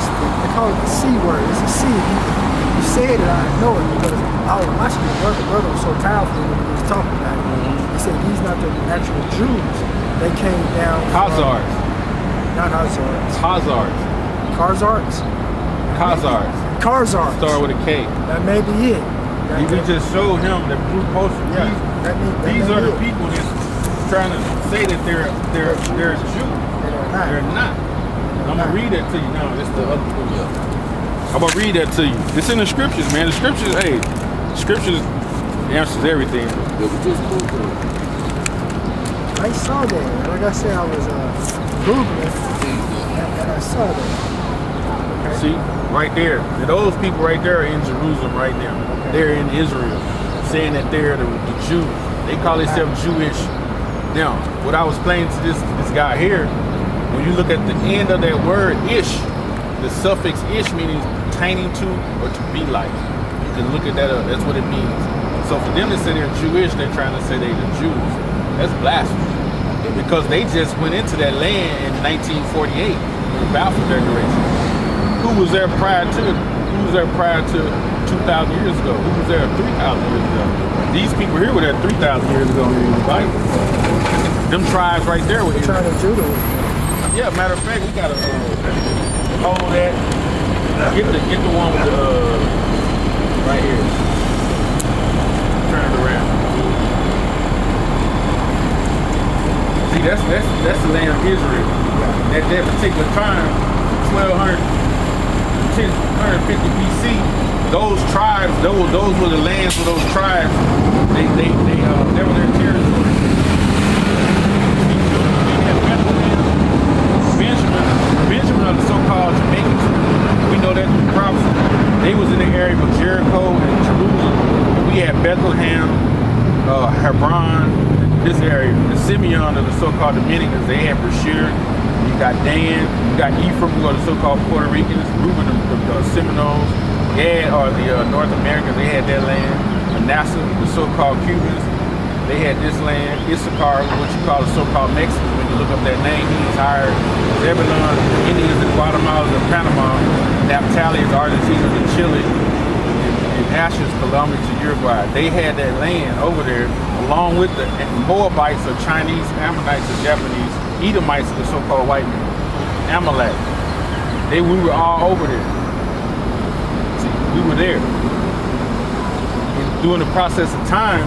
they call it the C word. It's a C. You said it, I know it because I was watching the brother was so powerful when he was talking about it. He said these not the actual Jews. They came down Khazars. Not Khazars. Khazars. Khazars? Khazars. Khazars. Start with a K. That may be it. We just showed him the blue poster. Yeah, These are the people that's trying to say that they're Jews. They're not. I'm gonna read that to you now. This the other one. I'm gonna read that to you. It's in the scriptures, man. The scriptures, hey, the scriptures answers everything. I saw that. Like I said, I was Googling and I saw that. Okay. See, right there. Those people right there are in Jerusalem right now. Okay. They're in Israel, saying that they're the Jews. They call themselves Jewish. Now, what I was explaining to this guy here, when you look at the end of that word ish, the suffix ish meaning pertaining to or to be like. You can look at that up. That's what it means. So for them to say they're Jewish, they're trying to say they're the Jews. That's blasphemy. Because they just went into that land in 1948 in the Balfour Declaration. Who was there prior to 2,000 years ago? Who was there 3,000 years ago? These people here were there 3,000 years ago in the Bible. Them tribes right there were trying to Judah. Yeah, matter of fact, we gotta hold that. Get the one with the right here. Turn it around. See, that's the land of Israel. At that particular time, 1,250 BC, those tribes, those were the lands for those tribes. They were their territory. Benjamin are the so-called Jamaicans. We know that through prophecy. They was in the area of Jericho and Jerusalem. We had Bethlehem, Hebron, this area. The Simeon are the so-called Dominicans. They had Brashear. You got Dan. You got Ephraim, who are the so-called Puerto Ricans. Reuben, the Seminoles. Gad are the North Americans. They had that land. Manasseh, the so-called Cubans. They had this land. Issachar, what you call the so-called Mexicans. When you look up that name, he's hired. Zebulon, Indians in Guatemala and Panama. Naphtali is Argentina and Chile. And Asher is Colombia to Uruguay. They had that land over there, along with the Moabites or Chinese, Ammonites or Japanese, Edomites are the so-called white men. Amalek. We were all over there. See, we were there. And during the process of time,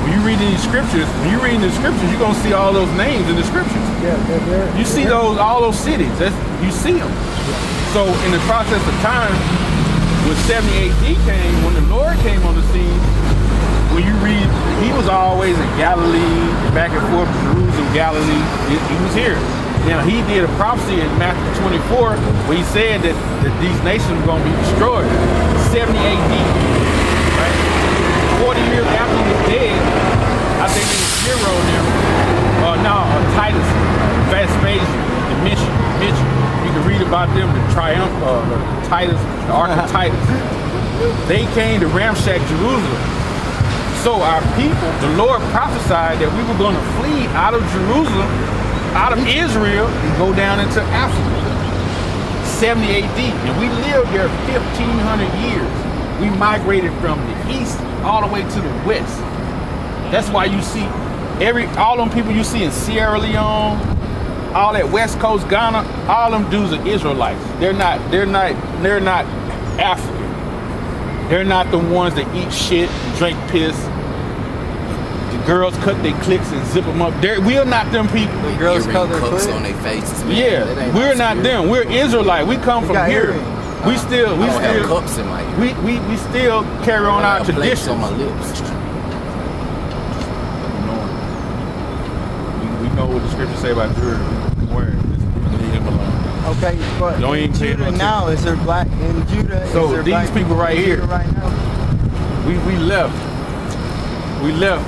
when you read these scriptures, you're gonna see all those names in the scriptures. Yeah, you see all those cities. You see them. So in the process of time, when 70 AD came, when the Lord came on the scene, when you read, he was always in Galilee, back and forth, Jerusalem, Galilee. He was here. Now he did a prophecy in Matthew 24 where he said that these nations were going to be destroyed. 70 AD, right? 40 years after he was dead, I think it was Nero and Titus, Vespasian, Domitian. You can read about them, the triumph of Titus, the Ark of Titus. They came to ramshack Jerusalem. So our people, the Lord prophesied that we were going to flee out of Jerusalem, out of Israel, and go down into Africa. 70 AD, and we lived there 1,500 years. We migrated from the east all the way to the west. That's why you see all them people you see in Sierra Leone, all that West Coast Ghana, all them dudes are Israelites. They're not African. They're not the ones that eat shit, drink piss. The girls cut their clicks and zip them up. We're not them people. The girls cut their clicks on their faces. Man. Yeah, we're not them. We're Israelite. We come from here. We still have cups in my ear. We still carry on our traditions. On my lips. We know what the scriptures say about Judah. Leave him alone. Okay, but don't even Judah now is there black in Judah? So these black people right here, right now? we left. We left,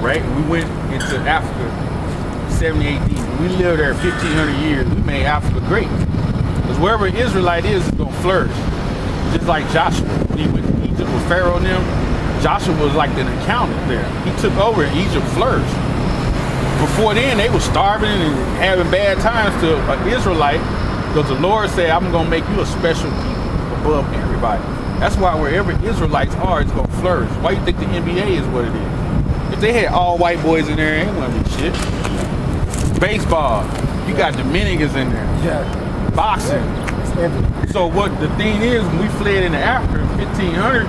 right? We went into Africa, 70 AD. We lived there 1,500 years. We made Africa great. Because wherever an Israelite is going to flourish. Just like Joshua. When he went to Egypt with Pharaoh and them, Joshua was like an accountant there. He took over and Egypt flourished. Before then, they were starving and having bad times till an Israelite Because the Lord said, I'm going to make you a special people above everybody. That's why wherever Israelites are, it's going to flourish. Why you think the NBA is what it is? If they had all white boys in there, it ain't going to be shit. Baseball, you got Dominicans in there. Yeah. Boxing. So what the thing is, when we fled into Africa in 1500,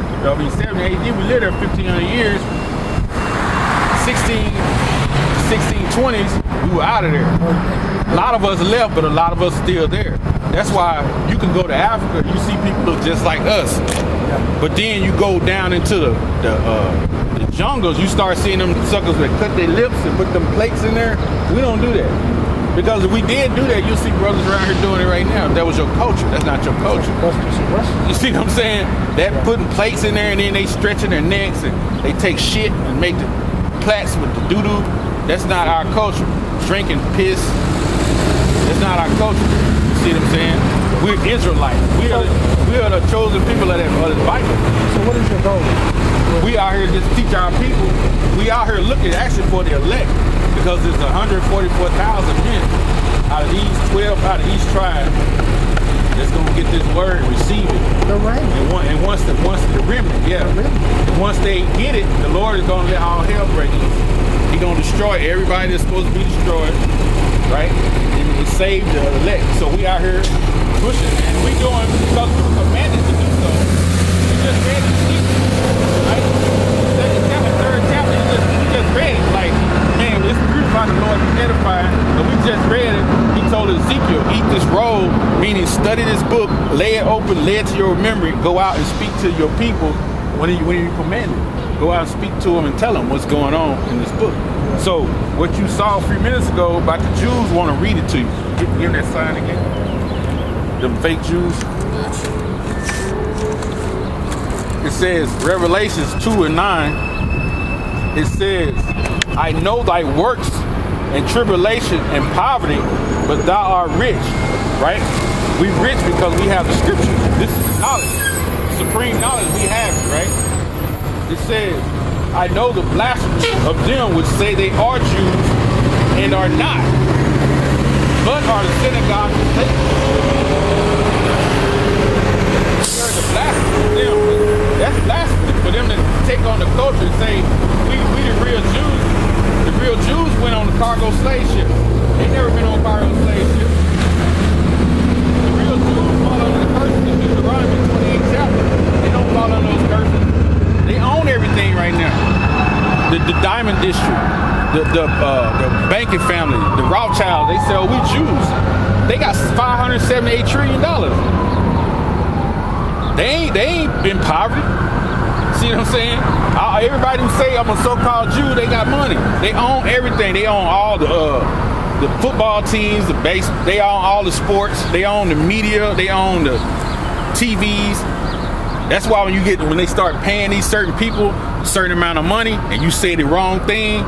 70 AD, we lived there 1500 years. 1620s, we were out of there. A lot of us left, but a lot of us still there. That's why you can go to Africa, you see people look just like us. But then you go down into the jungles, you start seeing them suckers that cut their lips and put them plates in there. We don't do that. Because if we did do that, you'll see brothers around here doing it right now. If that was your culture, that's not your culture. You see what I'm saying? That putting plates in there and then they stretching their necks and they take shit and make the plaques with the doo-doo. That's not our culture. Drinking piss, that's not our culture. You see what I'm saying? We're Israelites. We are the chosen people of the Bible. So what is your goal? We out here just teach our people. We out here looking actually for the elect. Because there's 144,000 men out of these 12, out of each tribe that's gonna get this word and receive it. The remnant. And once the remnant, yeah. And once they get it, the Lord is gonna let all hell break loose. He gonna destroy everybody that's supposed to be destroyed, right? And save the elect. So we out here pushing, and we doing because we were commanded to do so. We just read the sheep, right? Second chapter, third chapter, we just read like. Man, it's beautiful the Lord is edifying. But we just read it. He told Ezekiel, eat this roll, meaning study this book, lay it open, lay it to your memory, go out and speak to your people when you commanded. Go out and speak to them and tell them what's going on in this book. So what you saw a few minutes ago about the Jews, want to read it to you. Give them that sign again. Them fake Jews. It says, Revelations 2:9, it says, I know thy works and tribulation and poverty, but thou art rich, right? We rich because we have the scriptures. This is knowledge, supreme knowledge we have, right? It says, I know the blasphemy of them which say they are Jews and are not, but are the synagogue of Satan. The blasphemy of them, that's blasphemy for them to take on the culture and say, we the real Jews. The real Jews went on the cargo slave ship. They never been on cargo slave ship. The real Jews fall under the curses of Deuteronomy 28 chapter. They don't fall under those curses. They own everything right now. The Diamond District, the banking family, the Rothschilds, they say, oh, we Jews. They got $578 trillion. They ain't been poverty. See what I'm saying? Everybody who say I'm a so-called Jew, they got money. They own everything. They own all the football teams, the base. They own all the sports. They own the media. They own the TVs. That's why when they start paying these certain people a certain amount of money, and you say the wrong thing,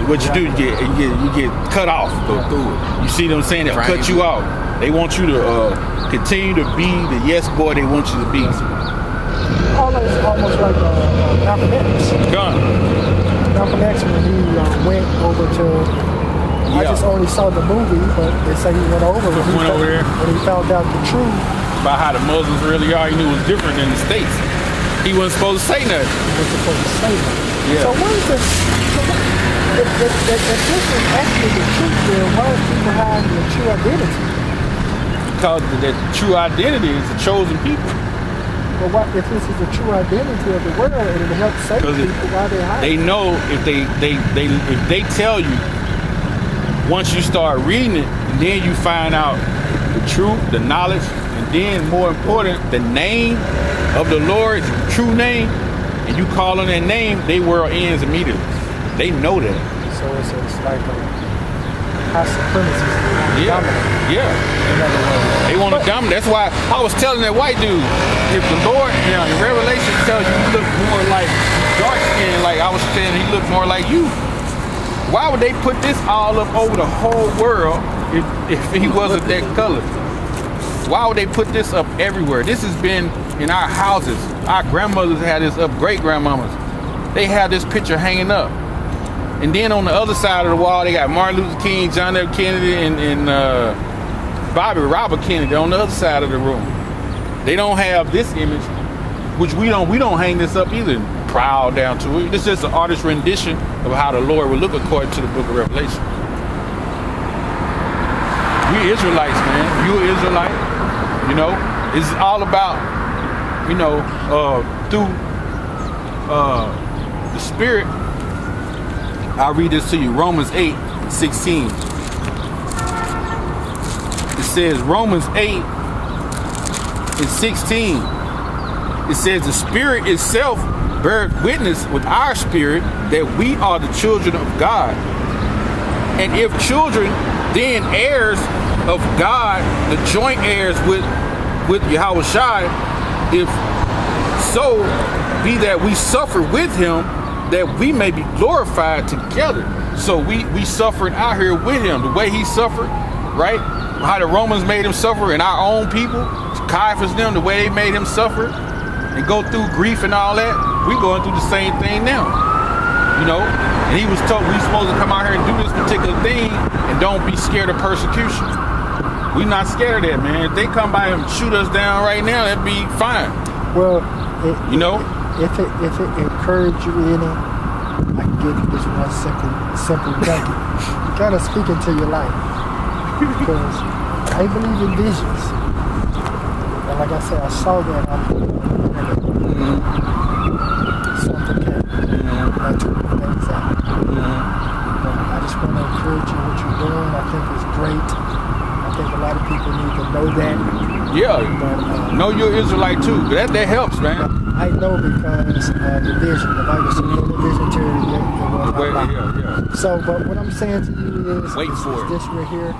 what you do, you get cut off. Go through it. You see what I'm saying? They'll cut you off. They want you to continue to be the yes boy they want you to be. Almost like Malcolm X. Malcolm X, when he went over to, I just only saw the movie, but they say he went over when he found out the truth about how the Muslims really are. He knew it was different in the States. He wasn't supposed to say nothing. He wasn't supposed to say nothing. Yeah. So what is this? If this is actually the truth, then why is people hiding their true identity? Because the true identity is the chosen people. But what if this is the true identity of the world and it helps save people? Why they hide? They know if they tell you, once you start reading it, and then you find out the truth, the knowledge, and then more important, the name of the Lord's true name, and you call on that name, they world ends immediately. They know that. So it's like high supremacy. Yeah. They want to dominate. That's why I was telling that white dude, if the Lord, in Revelation tells you look more like dark skin, like I was saying, he looked more like you. Why would they put this all up over the whole world if he wasn't that color? Why would they put this up everywhere? This has been in our houses. Our grandmothers had this up, great grandmamas. They had this picture hanging up. And then on the other side of the wall, they got Martin Luther King, John F. Kennedy, and Bobby Robert Kennedy on the other side of the room. They don't have this image, which we don't hang this up either. Proud down to it. This is just an artist rendition of how the Lord would look according to the book of Revelation. We Israelites, man. You an Israelite. You know, it's all about, you know, through the Spirit. I'll read this to you. Romans 8:16. It says, Romans 8:16. It says, the Spirit itself bears witness with our spirit that we are the children of God. And if children, then heirs of God, the joint heirs with Yahweh Shai, if so be that we suffer with him, that we may be glorified together. So we suffered out here with him, the way he suffered, right? How the Romans made him suffer, and our own people, Caiaphas them, the way they made him suffer and go through grief and all that. We going through the same thing now, you know. And he was told we supposed to come out here and do this particular thing and don't be scared of persecution. We not scared of that, man. If they come by and shoot us down right now, that'd be fine. Well, you know, if it encouraged you any, I can give you this one simple nugget. You gotta speak into your life, because I believe in visions. And like I said, I saw that on the internet. Something came. I took things out. But I just want to encourage you what you're doing. I think it's great. I think a lot of people need to know that. Yeah, but, know you're Israelite too. That helps, man. I know because the vision. The Bible says the vision to Yeah. So, but what I'm saying to you is, Wait for it. this right here.